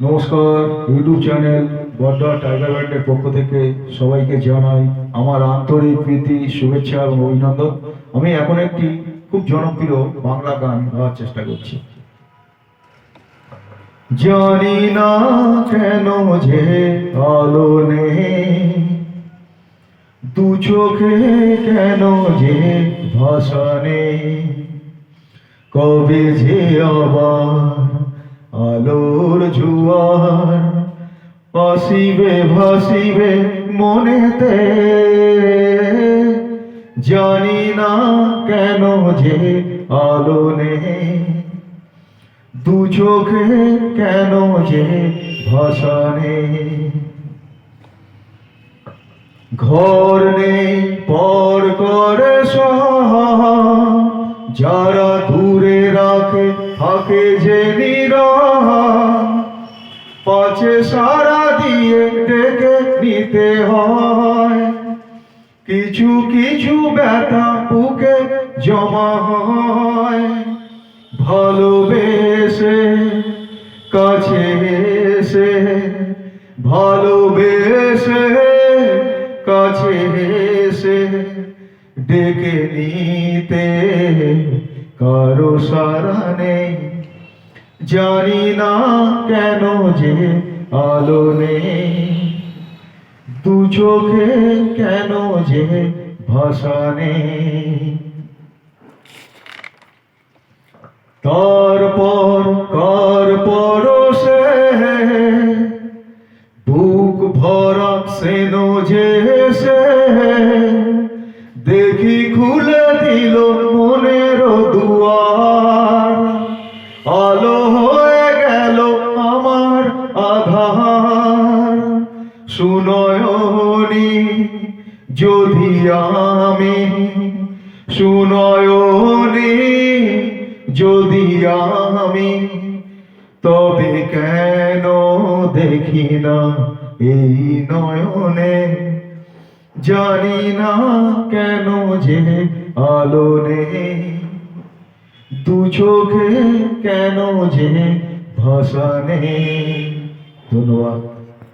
নমস্কার, YouTube channel বড্ডা tiger ব্যান্ডের পক্ষ থেকে সবাইকে জানাই আমার আন্তরিক প্রীতি, শুভেচ্ছা এবং অভিনন্দন। আমি এখন একটি খুব জনপ্রিয় বাংলা গান গাওয়ার চেষ্টা করছি। জানি না কেন যে আলো নেই, দু চোখে কেন যে ভাষা নেই, কবে যে আবার আলোর জোয়ার আসিবে ভাসিবে মনেতে। জানি না কেন যে আলো নেই, দু চোখে কেন যে ভাষা নেই। ঘর নেই পর করে যারা দূরে রাখে থাকে যে নীরব, পাছে সারা দিয়ে ডেকে নিতে হয়। কিছু কিছু ব্যথা বুকে জমা হয়, ভালোবেসে কাছে এসে, ভালোবেসে কাছে এসে ডেকে নিতে কারো সারা নেই। জানি না কেন যে আলো নেই, দু চোখে কেন যে ভাষা নেই। তারপর কার পরশে বুক ভরা সেনো যে এসে দেখি খুলে দিল মনের দুয়ার। আলো হয়ে গেল আমার আধার, সুনয়নি যদি আমি, সুনয়নি যদি আমি, তবে কেন দেখি না এই নয়নে। জানি না কেন যে আলো নেই, দু চোখে কেন যে ভাষা নেই। ধন্যবাদ।